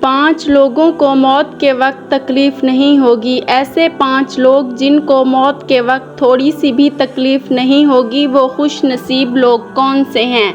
5 لوگوں کو موت کے وقت تکلیف نہیں ہوگی۔ ایسے 5 لوگ جن کو موت کے وقت تھوڑی سی بھی تکلیف نہیں ہوگی، وہ خوش نصیب لوگ کون سے ہیں؟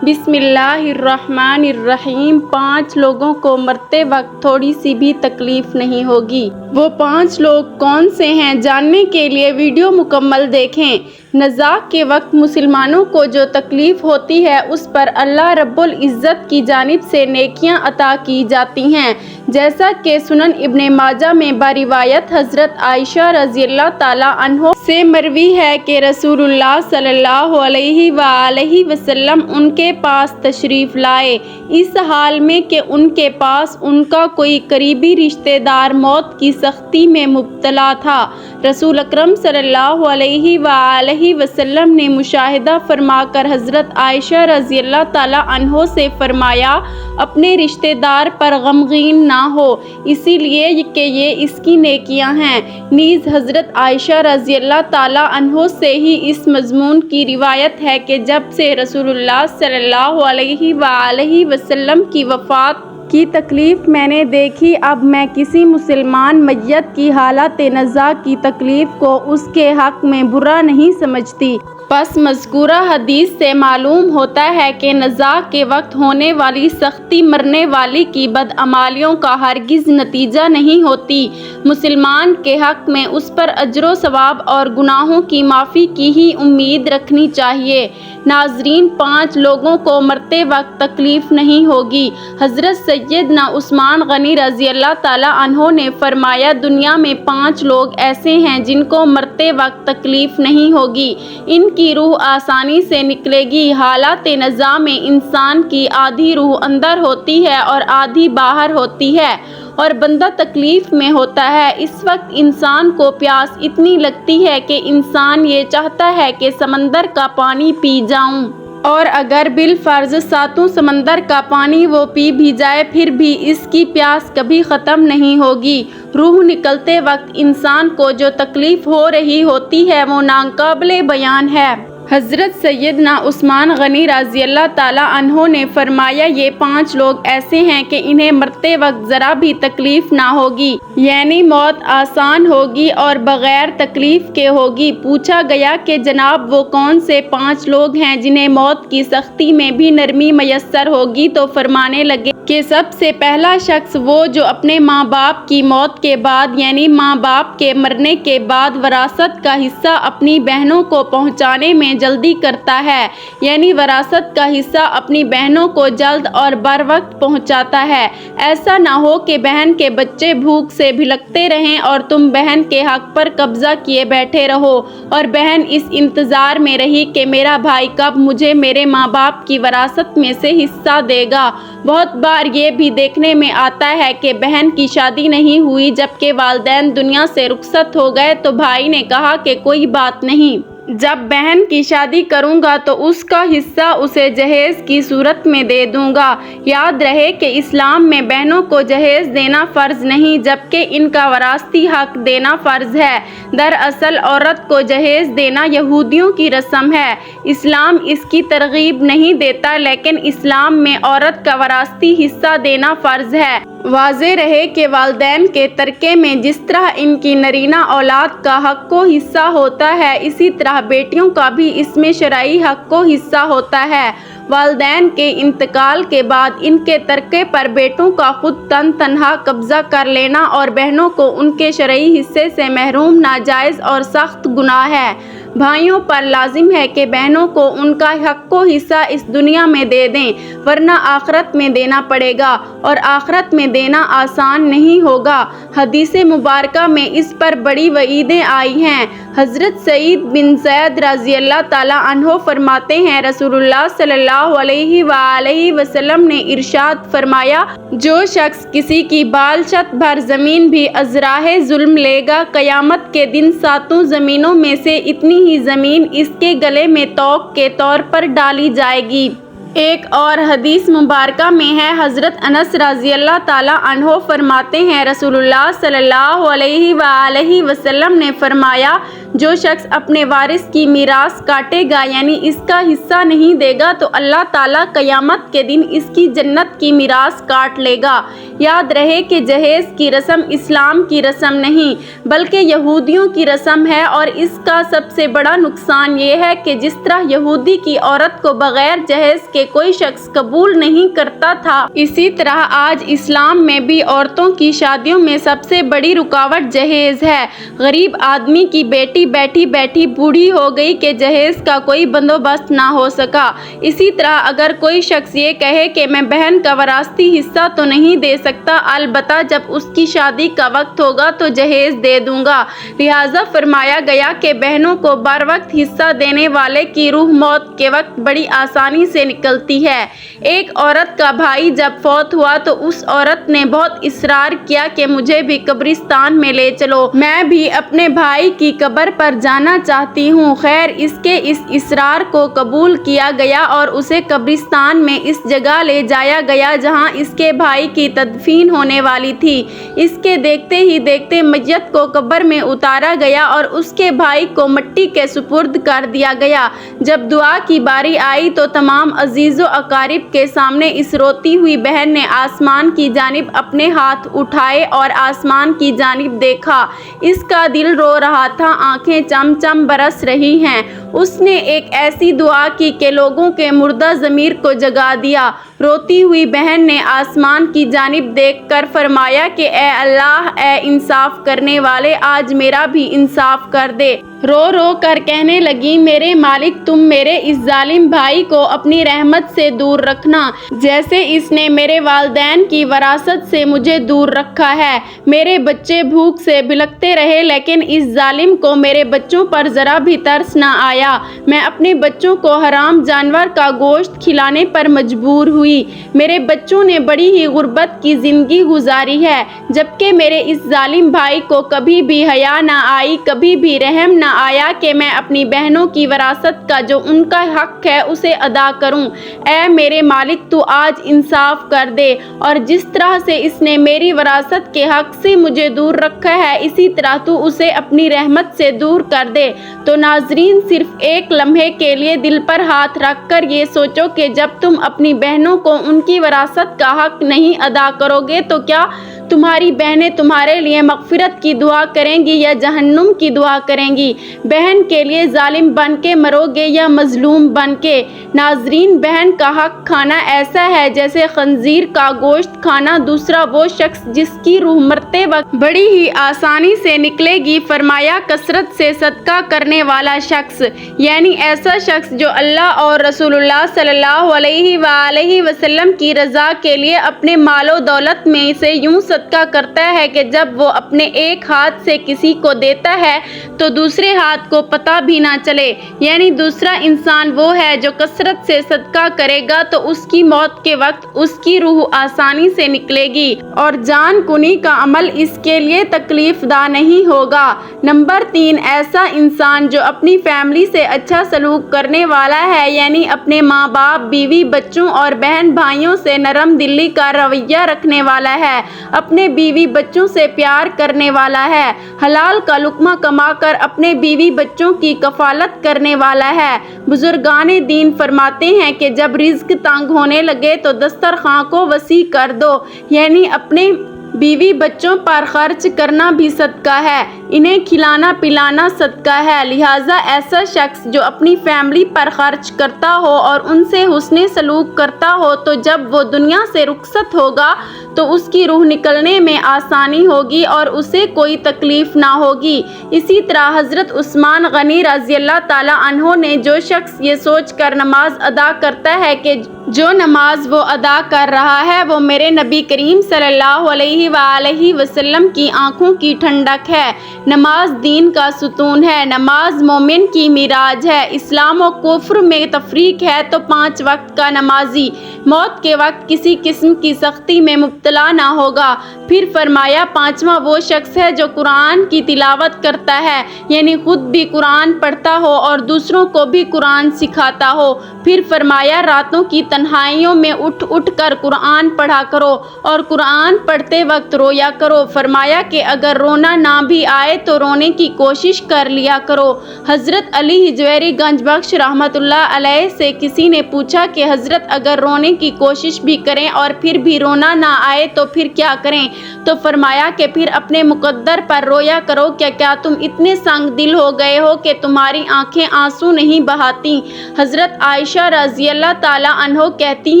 بسم اللہ الرحمن الرحیم۔ 5 لوگوں کو مرتے وقت تھوڑی سی بھی تکلیف نہیں ہوگی۔ وہ 5 لوگ کون سے ہیں؟ جاننے کے لیے ویڈیو مکمل دیکھیں۔ نزاع کے وقت مسلمانوں کو جو تکلیف ہوتی ہے، اس پر اللہ رب العزت کی جانب سے نیکیاں عطا کی جاتی ہیں، جیسا کہ سنن ابن ماجہ میں بروایت حضرت عائشہ رضی اللہ تعالیٰ عنہا سے مروی ہے کہ رسول اللہ صلی اللہ علیہ وآلہ وسلم ان کے پاس تشریف لائے، اس حال میں کہ ان کے پاس ان کا کوئی قریبی رشتہ دار موت کی سختی میں مبتلا تھا۔ رسول اکرم صلی اللہ علیہ وآلہ وسلم نے مشاہدہ فرما کر حضرت عائشہ رضی اللہ تعالیٰ عنہا سے فرمایا، اپنے رشتہ دار پر غمگین نہ ہو، اسی لیے کہ یہ اس کی نیکیاں ہیں۔ نیز حضرت عائشہ رضی اللہ تعالیٰ عنہا سے ہی اس مضمون کی روایت ہے کہ جب سے رسول اللہ صلی اللہ علیہ وآلہ وسلم کی وفات کی تکلیف میں نے دیکھی، اب میں کسی مسلمان میت کی حالت نزاع کی تکلیف کو اس کے حق میں برا نہیں سمجھتی۔ پس مذکورہ حدیث سے معلوم ہوتا ہے کہ نزاع کے وقت ہونے والی سختی مرنے والی کی بدعمالیوں کا ہرگز نتیجہ نہیں ہوتی۔ مسلمان کے حق میں اس پر اجر و ثواب اور گناہوں کی معافی کی ہی امید رکھنی چاہیے۔ ناظرین، 5 لوگوں کو مرتے وقت تکلیف نہیں ہوگی۔ حضرت سیدنا عثمان غنی رضی اللہ تعالیٰ عنہ نے فرمایا، دنیا میں 5 لوگ ایسے ہیں جن کو مرتے وقت تکلیف نہیں ہوگی، ان کی روح آسانی سے نکلے گی۔ حالات نزاع میں انسان کی آدھی روح اندر ہوتی ہے اور آدھی باہر ہوتی ہے، اور بندہ تکلیف میں ہوتا ہے۔ اس وقت انسان کو پیاس اتنی لگتی ہے کہ انسان یہ چاہتا ہے کہ سمندر کا پانی پی جاؤں، اور اگر بالفرض 7 سمندر کا پانی وہ پی بھی جائے، پھر بھی اس کی پیاس کبھی ختم نہیں ہوگی۔ روح نکلتے وقت انسان کو جو تکلیف ہو رہی ہوتی ہے، وہ ناقابل بیان ہے۔ حضرت سیدنا عثمان غنی رضی اللہ تعالیٰ عنہ نے فرمایا، یہ 5 لوگ ایسے ہیں کہ انہیں مرتے وقت ذرا بھی تکلیف نہ ہوگی، یعنی موت آسان ہوگی اور بغیر تکلیف کے ہوگی۔ پوچھا گیا کہ جناب وہ کون سے 5 لوگ ہیں جنہیں موت کی سختی میں بھی نرمی میسر ہوگی؟ تو فرمانے لگے کہ سب سے پہلا شخص وہ جو اپنے ماں باپ کی موت کے بعد، یعنی ماں باپ کے مرنے کے بعد وراثت کا حصہ اپنی بہنوں کو پہنچانے میں جلدی کرتا ہے، یعنی وراثت کا حصہ اپنی بہنوں کو جلد اور بر وقت پہنچاتا ہے۔ ایسا نہ ہو کہ بہن کے بچے بھوک سے بھٹکتے رہیں اور تم بہن کے حق پر قبضہ کیے بیٹھے رہو، اور بہن اس انتظار میں رہی کہ میرا بھائی کب مجھے میرے ماں باپ کی وراثت میں سے حصہ دے گا۔ بہت بار یہ بھی دیکھنے میں آتا ہے کہ بہن کی شادی نہیں ہوئی، جبکہ والدین دنیا سے رخصت ہو گئے تو بھائی نے کہا کہ کوئی بات نہیں، جب بہن کی شادی کروں گا تو اس کا حصہ اسے جہیز کی صورت میں دے دوں گا۔ یاد رہے کہ اسلام میں بہنوں کو جہیز دینا فرض نہیں، جبکہ ان کا وراثتی حق دینا فرض ہے۔ دراصل عورت کو جہیز دینا یہودیوں کی رسم ہے، اسلام اس کی ترغیب نہیں دیتا، لیکن اسلام میں عورت کا وراثتی حصہ دینا فرض ہے۔ واضح رہے کہ والدین کے ترکے میں جس طرح ان کی نرینہ اولاد کا حق و حصہ ہوتا ہے، اسی طرح بیٹیوں کا بھی اس میں شرعی حق و حصہ ہوتا ہے۔ والدین کے انتقال کے بعد ان کے ترکے پر بیٹوں کا خود تنہا قبضہ کر لینا اور بہنوں کو ان کے شرعی حصے سے محروم ناجائز اور سخت گناہ ہے۔ بھائیوں پر لازم ہے کہ بہنوں کو ان کا حق و حصہ اس دنیا میں دے دیں، ورنہ آخرت میں دینا پڑے گا، اور آخرت میں دینا آسان نہیں ہوگا۔ حدیث مبارکہ میں اس پر بڑی وعیدیں آئی ہیں۔ حضرت سعید بن زید رضی اللہ تعالیٰ عنہ فرماتے ہیں، رسول اللہ صلی اللہ علیہ وآلہ وسلم نے ارشاد فرمایا، جو شخص کسی کی بالشت بھر زمین بھی ازراہ ظلم لے گا، قیامت کے دن 7 زمینوں میں سے اتنی ہی زمین اس کے گلے میں طوق کے طور پر ڈالی جائے گی۔ ایک اور حدیث مبارکہ میں ہے، حضرت انس رضی اللہ تعالیٰ عنہ فرماتے ہیں، رسول اللہ صلی اللہ علیہ وآلہ وسلم نے فرمایا، جو شخص اپنے وارث کی میراث کاٹے گا یعنی اس کا حصہ نہیں دے گا تو اللہ تعالیٰ قیامت کے دن اس کی جنت کی میراث کاٹ لے گا۔ یاد رہے کہ جہیز کی رسم اسلام کی رسم نہیں بلکہ یہودیوں کی رسم ہے، اور اس کا سب سے بڑا نقصان یہ ہے کہ جس طرح یہودی کی عورت کو بغیر جہیز کے کوئی شخص قبول نہیں کرتا تھا، اسی طرح آج اسلام میں بھی عورتوں کی شادیوں میں سب سے بڑی رکاوٹ جہیز ہے۔ غریب آدمی کی بیٹی بیٹھی بیٹھی بوڑھی ہو گئی کہ جہیز کا کوئی بندوبست نہ ہو سکا۔ اسی طرح اگر کوئی شخص یہ کہے کہ میں بہن کا وراثتی حصہ تو نہیں دے سکتا، البتہ جب اس کی شادی کا وقت ہوگا تو جہیز دے دوں گا، لہٰذا فرمایا گیا کہ بہنوں کو بر وقت حصہ دینے والے کی روح موت کے وقت بڑی آسانی سے نکلتی ہے۔ ایک عورت کا بھائی جب فوت ہوا تو اس عورت نے بہت اصرار کیا کہ مجھے بھی قبرستان میں لے چلو، میں بھی اپنے بھائی کی قبر پر جانا چاہتی ہوں۔ خیر اس کے اس اصرار کو قبول کیا گیا اور اسے قبرستان میں اس جگہ لے جایا گیا جہاں اس کے بھائی کی تدفین ہونے والی تھی۔ اس کے دیکھتے ہی دیکھتے میت کو قبر میں اتارا گیا اور اس کے بھائی کو مٹی کے سپرد کر دیا گیا۔ جب دعا کی باری آئی تو تمام عزیز و اقارب کے سامنے اس روتی ہوئی بہن نے آسمان کی جانب اپنے ہاتھ اٹھائے اور آسمان کی جانب دیکھا۔ اس کا دل رو رہا تھا، آنکھیں چم چم برس رہی ہیں۔ اس نے ایک ایسی دعا کی کہ لوگوں کے مردہ ضمیر کو جگا دیا۔ روتی ہوئی بہن نے آسمان کی جانب دیکھ کر فرمایا کہ اے اللہ، اے انصاف کرنے والے، آج میرا بھی انصاف کر دے۔ رو رو کر کہنے لگی، میرے مالک تم میرے اس ظالم بھائی کو اپنی رحمت سے دور رکھنا، جیسے اس نے میرے والدین کی وراثت سے مجھے دور رکھا ہے۔ میرے بچے بھوک سے بلکتے رہے لیکن اس ظالم کو میرے بچوں پر ذرا بھی ترس نہ آیا۔ میں اپنے بچوں کو حرام جانور کا گوشت کھلانے پر مجبور ہوئی۔ میرے بچوں نے بڑی ہی غربت کی زندگی گزاری ہے، جبکہ میرے اس ظالم بھائی کو کبھی بھی حیا نہ آئی، کبھی بھی رحم نہ آیا کہ میں اپنی بہنوں کی وراثت کا جو ان کا حق ہے اسے ادا کروں۔ اے میرے مالک تو آج انصاف کر دے، اور جس طرح سے اس نے میری وراثت کے حق سے مجھے دور رکھا ہے اسی طرح تو اسے اپنی رحمت سے دور کر دے۔ تو ناظرین، صرف ایک لمحے کے لیے دل پر ہاتھ رکھ کر یہ سوچو کہ جب تم اپنی بہنوں کو ان کی وراثت کا حق نہیں ادا کرو گے تو کیا تمہاری بہنیں تمہارے لیے مغفرت کی دعا کریں گی یا جہنم کی دعا کریں گی؟ بہن کے لیے ظالم بن کے مرو گے یا مظلوم بن کے؟ ناظرین، بہن کا حق کھانا ایسا ہے جیسے خنزیر کا گوشت کھانا۔ دوسرا وہ شخص جس کی روح مرتے وقت بڑی ہی آسانی سے نکلے گی، فرمایا کثرت سے صدقہ کرنے والا شخص، یعنی ایسا شخص جو اللہ اور رسول اللہ صلی اللہ علیہ وآلہ وسلم کی رضا کے لیے اپنے مال و دولت میں سے یوں صدقہ کرتا ہے کہ جب وہ اپنے ایک ہاتھ سے کسی کو دیتا ہے تو دوسرے ہاتھ کو پتہ بھی نہ چلے۔ یعنی دوسرا انسان وہ ہے جو کثرت سے صدقہ کرے گا تو اس کی موت کے وقت اس کی روح آسانی سے نکلے گی اور جان کنی کا عمل اس کے لیے تکلیف دہ نہیں ہوگا۔ نمبر 3، ایسا انسان جو اپنی فیملی سے اچھا سلوک کرنے والا ہے، یعنی اپنے ماں باپ، بیوی، بچوں اور بہن بھائیوں سے نرم دلی کا رویہ رکھنے والا ہے، اپنے بیوی بچوں سے پیار کرنے والا ہے، حلال کا لقمہ کما کر اپنے بیوی بچوں کی کفالت کرنے والا ہے۔ بزرگان دین فرماتے ہیں کہ جب رزق تنگ ہونے لگے تو دسترخوان کو وسیع کر دو، یعنی اپنے بیوی بچوں پر خرچ کرنا بھی صدقہ ہے، انہیں کھلانا پلانا صدقہ ہے۔ لہٰذا ایسا شخص جو اپنی فیملی پر خرچ کرتا ہو اور ان سے حسن سلوک کرتا ہو تو جب وہ دنیا سے رخصت ہوگا تو اس کی روح نکلنے میں آسانی ہوگی اور اسے کوئی تکلیف نہ ہوگی۔ اسی طرح حضرت عثمان غنی رضی اللہ تعالیٰ عنہ نے جو شخص یہ سوچ کر نماز ادا کرتا ہے کہ جو نماز وہ ادا کر رہا ہے وہ میرے نبی کریم صلی اللہ علیہ وآلہ وسلم کی آنکھوں کی ٹھنڈک ہے، نماز دین کا ستون ہے، نماز مومن کی معراج ہے، اسلام و کفر میں تفریق ہے تو 5 وقت کا نمازی موت کے وقت کسی قسم کی سختی میں مبتلا نہ ہوگا۔ پھر فرمایا 5واں وہ شخص ہے جو قرآن کی تلاوت کرتا ہے، یعنی خود بھی قرآن پڑھتا ہو اور دوسروں کو بھی قرآن سکھاتا ہو۔ پھر فرمایا راتوں کی تنہائیوں میں اٹھ اٹھ کر قرآن پڑھا کرو اور قرآن پڑھتے وقت رویا کرو۔ فرمایا کہ اگر رونا نہ بھی آئے تو رونے کی کوشش کر لیا کرو۔ حضرت علی ہجویری گنج بخش رحمۃ اللہ علیہ سے کسی نے پوچھا کہ حضرت اگر رونے کی کوشش بھی کریں اور پھر بھی رونا نہ آئے تو پھر کیا کریں؟ تو فرمایا کہ پھر اپنے مقدر پر رویا کرو۔ کیا تم اتنے سنگ دل ہو گئے ہو کہ تمہاری آنکھیں آنسو نہیں بہاتی؟ حضرت عائشہ رضی اللہ تعالیٰ عنہ کہتی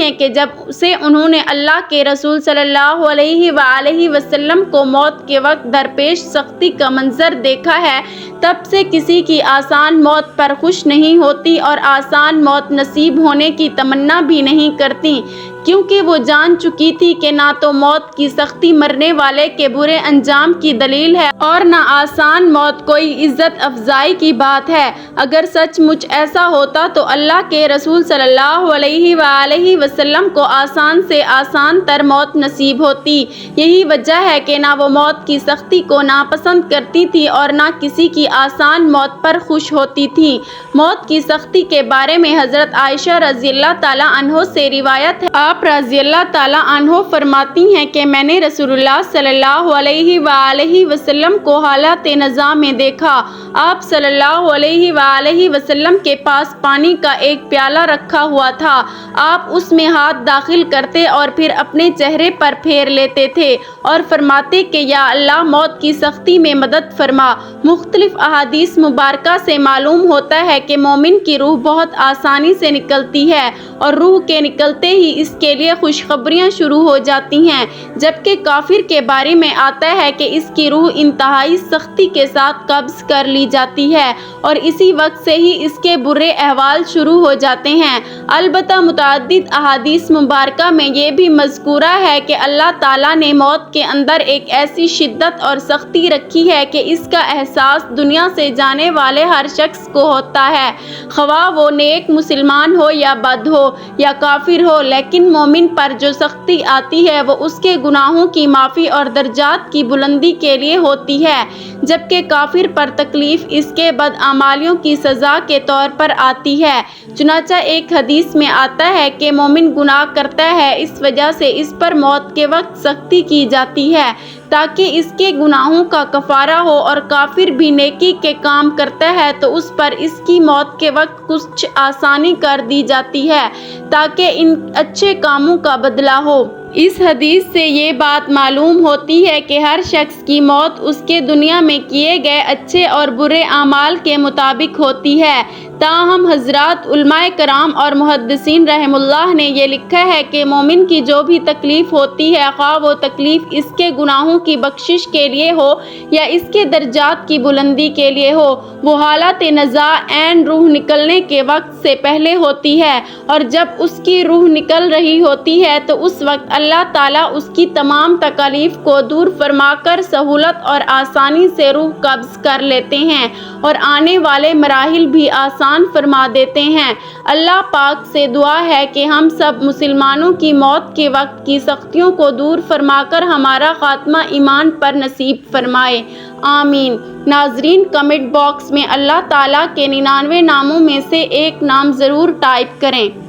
ہیں کہ جب سے انہوں نے اللہ کے رسول صلی اللہ علیہ وآلہ وسلم کو موت کے وقت درپیش سختی کا منظر دیکھا ہے، تب سے کسی کی آسان موت پر خوش نہیں ہوتی اور آسان موت نصیب ہونے کی تمنا بھی نہیں کرتی، کیونکہ وہ جان چکی تھی کہ نہ تو موت کی سختی مرنے والے کے برے انجام کی دلیل ہے اور نہ آسان موت کوئی عزت افزائی کی بات ہے۔ اگر سچ مچ ایسا ہوتا تو اللہ کے رسول صلی اللہ علیہ وآلہ وسلم کو آسان سے آسان تر موت نصیب ہوتی۔ یہی وجہ ہے کہ نہ وہ موت کی سختی کو ناپسند کرتی تھی اور نہ کسی کی آسان موت پر خوش ہوتی تھی۔ موت کی سختی کے بارے میں حضرت عائشہ رضی اللہ تعالیٰ عنہ سے روایت ہے، آپ رضی اللہ تعالیٰ عنہ فرماتی ہیں کہ میں نے رسول اللہ صلی اللہ علیہ وآلہ وسلم کو حالت نزاع میں دیکھا۔ آپ صلی اللہ علیہ وآلہ وسلم کے پاس پانی کا ایک پیالہ رکھا ہوا تھا، آپ اس میں ہاتھ داخل کرتے اور پھر اپنے چہرے پر پھیر لیتے تھے اور فرماتے کہ یا اللہ موت کی سختی میں مدد فرما۔ مختلف احادیث مبارکہ سے معلوم ہوتا ہے کہ مومن کی روح بہت آسانی سے نکلتی ہے اور روح کے نکلتے ہی اس کے لیے خوشخبریاں شروع ہو جاتی ہیں، جبکہ کافر کے بارے میں آتا ہے کہ اس کی روح انتہائی سختی کے ساتھ قبض کر لی جاتی ہے اور اسی وقت سے ہی اس کے برے احوال شروع ہو جاتے ہیں۔ البتہ متعدد احادیث مبارکہ میں یہ بھی مذکورہ ہے کہ اللہ تعالیٰ نے موت کے اندر ایک ایسی شدت اور سختی رکھی ہے کہ اس کا احساس دنیا سے جانے والے ہر شخص کو ہوتا ہے، خواہ وہ نیک مسلمان ہو یا بد ہو یا کافر ہو، لیکن مومن پر جو سختی آتی ہے وہ اس کے گناہوں کی معافی اور درجات کی بلندی کے لیے ہوتی ہے، جبکہ کافر پر تکلیف اس کے بدعمالیوں کی سزا کے طور پر آتی ہے۔ چنانچہ ایک حدیث میں آتا ہے کہ مومن گناہ کرتا ہے، اس وجہ سے اس پر موت کے وقت سختی کی جاتی ہے تاکہ اس کے گناہوں کا کفارہ ہو، اور کافر بھی نیکی کے کام کرتا ہے تو اس پر اس کی موت کے وقت کچھ آسانی کر دی جاتی ہے تاکہ ان اچھے کاموں کا بدلہ ہو۔ اس حدیث سے یہ بات معلوم ہوتی ہے کہ ہر شخص کی موت اس کے دنیا میں کیے گئے اچھے اور برے اعمال کے مطابق ہوتی ہے۔ تاہم حضرات علماء کرام اور محدثین رحم اللہ نے یہ لکھا ہے کہ مومن کی جو بھی تکلیف ہوتی ہے، خواہ وہ تکلیف اس کے گناہوں کی بخشش کے لیے ہو یا اس کے درجات کی بلندی کے لیے ہو، وہ حالت نزاع عین روح نکلنے کے وقت سے پہلے ہوتی ہے، اور جب اس کی روح نکل رہی ہوتی ہے تو اس وقت اللہ تعالیٰ اس کی تمام تکالیف کو دور فرما کر سہولت اور آسانی سے روح قبض کر لیتے ہیں اور آنے والے مراحل بھی آسان فرما دیتے ہیں۔ اللہ پاک سے دعا ہے کہ ہم سب مسلمانوں کی موت کے وقت کی سختیوں کو دور فرما کر ہمارا خاتمہ ایمان پر نصیب فرمائے، آمین۔ ناظرین، کمنٹ باکس میں اللہ تعالیٰ کے 99 ناموں میں سے ایک نام ضرور ٹائپ کریں۔